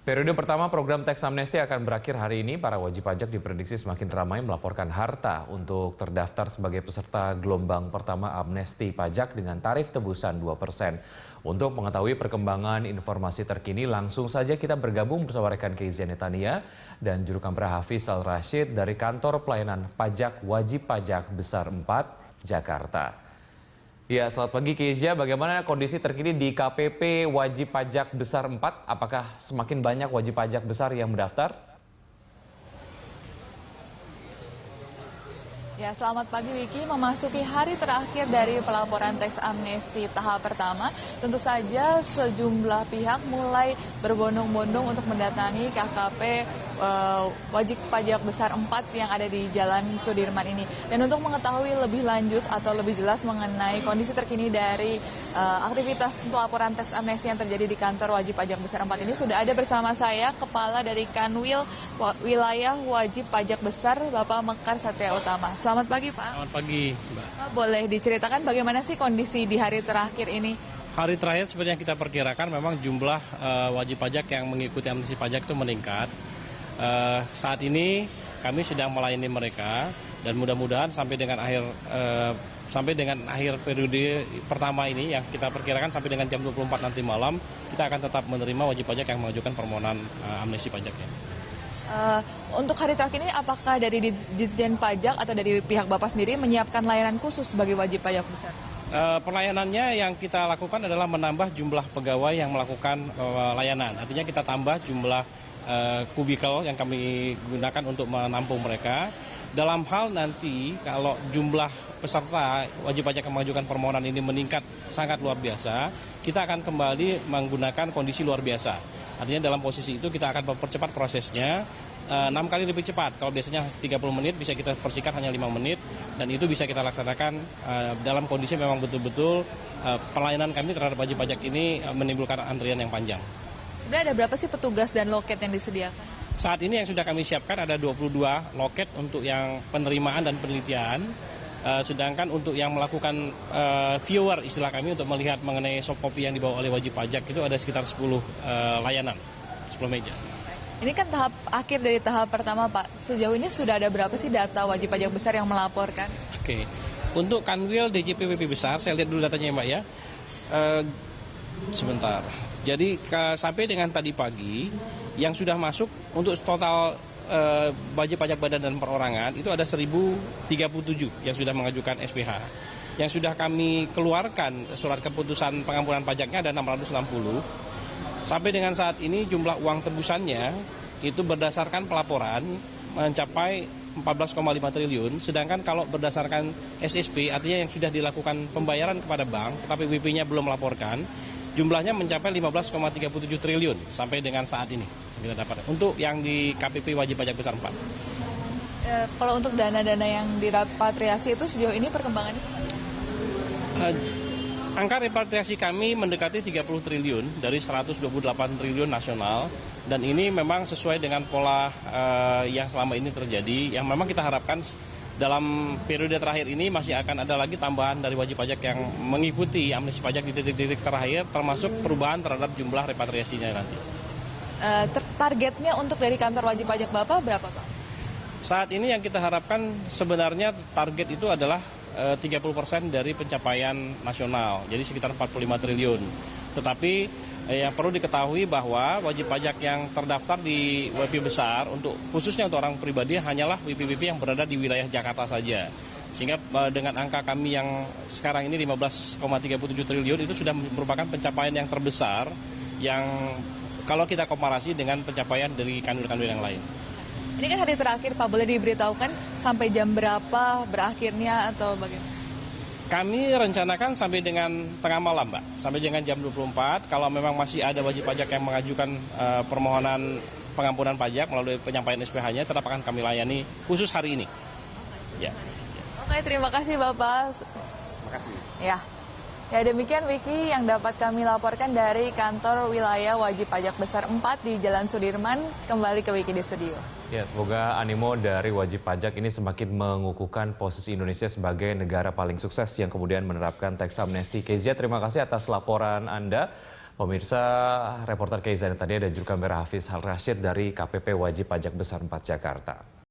Periode pertama program teks amnesti akan berakhir hari ini. Para wajib pajak diprediksi semakin ramai melaporkan harta untuk terdaftar sebagai peserta gelombang pertama amnesti pajak dengan tarif tebusan 2%. Untuk mengetahui perkembangan informasi terkini, langsung saja kita bergabung bersama rekan Kezia Netania dan juru kamera Hafiz Al-Rashid dari Kantor Pelayanan Pajak Wajib Pajak Besar 4, Jakarta. Ya, selamat pagi Kezia. Bagaimana kondisi terkini di KPP Wajib Pajak Besar 4? Apakah semakin banyak wajib pajak besar yang mendaftar? Ya, selamat pagi Wiki. Memasuki hari terakhir dari pelaporan teks amnesti tahap pertama, tentu saja sejumlah pihak mulai berbondong-bondong untuk mendatangi KKP Wajib Pajak Besar 4 yang ada di Jalan Sudirman ini. Dan untuk mengetahui lebih lanjut atau lebih jelas mengenai kondisi terkini dari aktivitas pelaporan teks amnesti yang terjadi di kantor Wajib Pajak Besar 4 ini, sudah ada bersama saya Kepala dari Kanwil Wilayah Wajib Pajak Besar, Bapak Mekar Satria Utama. Selamat pagi, Pak. Selamat pagi, Mbak. Boleh diceritakan bagaimana sih kondisi di hari terakhir ini? Hari terakhir seperti yang kita perkirakan memang jumlah wajib pajak yang mengikuti amnesti pajak itu meningkat. Saat ini kami sedang melayani mereka dan mudah-mudahan sampai dengan akhir periode pertama ini yang kita perkirakan sampai dengan jam 24 nanti malam kita akan tetap menerima wajib pajak yang mengajukan permohonan amnesti pajaknya. Untuk hari terakhir ini apakah dari Ditjen Pajak atau dari pihak Bapak sendiri menyiapkan layanan khusus bagi wajib pajak besar? Pelayanannya yang kita lakukan adalah menambah jumlah pegawai yang melakukan layanan. Artinya kita tambah jumlah kubikel yang kami gunakan untuk menampung mereka. Dalam hal nanti kalau jumlah peserta wajib pajak yang mengajukan permohonan ini meningkat sangat luar biasa, kita akan kembali menggunakan kondisi luar biasa. Artinya dalam posisi itu kita akan mempercepat prosesnya 6 kali lebih cepat. Kalau biasanya 30 menit bisa kita persingkat hanya 5 menit dan itu bisa kita laksanakan dalam kondisi memang betul-betul pelayanan kami terhadap wajib pajak ini menimbulkan antrian yang panjang. Sebenarnya ada berapa sih petugas dan loket yang disediakan? Saat ini yang sudah kami siapkan ada 22 loket untuk yang penerimaan dan penelitian. Sedangkan untuk yang melakukan viewer istilah kami untuk melihat mengenai soft copy yang dibawa oleh wajib pajak itu ada sekitar 10 layanan, 10 meja. Ini kan tahap akhir dari tahap pertama, Pak. Sejauh ini sudah ada berapa sih data wajib pajak besar yang melaporkan? Oke, untuk Kanwil DJPWP besar, saya lihat dulu datanya ya Mbak ya. Sebentar. Jadi sampai dengan tadi pagi yang sudah masuk untuk total wajib pajak badan dan perorangan itu ada 1037 yang sudah mengajukan SPH. Yang sudah kami keluarkan surat keputusan pengampunan pajaknya ada 660. Sampai dengan saat ini jumlah uang tebusannya itu berdasarkan pelaporan mencapai 14,5 triliun. Sedangkan kalau berdasarkan SSP artinya yang sudah dilakukan pembayaran kepada bank tetapi WP-nya belum melaporkan, jumlahnya mencapai 15,37 triliun sampai dengan saat ini kita dapat untuk yang di KPP Wajib Pajak Besar 4. Kalau untuk dana-dana yang direpatriasi itu sejauh ini perkembangannya? Angka repatriasi kami mendekati 30 triliun dari 128 triliun nasional dan ini memang sesuai dengan pola yang selama ini terjadi yang memang kita harapkan dalam periode terakhir ini masih akan ada lagi tambahan dari wajib pajak yang mengikuti amnesti pajak di titik-titik terakhir termasuk perubahan terhadap jumlah repatriasinya nanti. Targetnya untuk dari kantor wajib pajak Bapak berapa, Pak? Saat ini yang kita harapkan sebenarnya target itu adalah 30% dari pencapaian nasional, jadi sekitar 45 triliun. Tetapi yang perlu diketahui bahwa wajib pajak yang terdaftar di WP besar untuk khususnya untuk orang pribadi hanyalah WP-WP yang berada di wilayah Jakarta saja. Sehingga dengan angka kami yang sekarang ini 15,37 triliun itu sudah merupakan pencapaian yang terbesar yang kalau kita komparasi dengan pencapaian dari kanwil-kanwil yang lain. Ini kan hari terakhir, Pak. Boleh diberitahukan sampai jam berapa berakhirnya atau bagaimana? Kami rencanakan sampai dengan tengah malam, Mbak. Sampai dengan jam 24. Kalau memang masih ada wajib pajak yang mengajukan permohonan pengampunan pajak melalui penyampaian SPH-nya, tetap akan kami layani khusus hari ini. Ya. Oke, terima kasih Bapak. Terima kasih. Ya demikian Wiki yang dapat kami laporkan dari kantor wilayah wajib pajak besar 4 di Jalan Sudirman. Kembali ke Wiki di studio. Ya, semoga animo dari wajib pajak ini semakin mengukuhkan posisi Indonesia sebagai negara paling sukses yang kemudian menerapkan teks amnesti. Kezia, terima kasih atas laporan Anda. Pemirsa, reporter Keizani tadi dan juru kamera Hafiz Hal Rashid dari KPP Wajib Pajak Besar 4 Jakarta.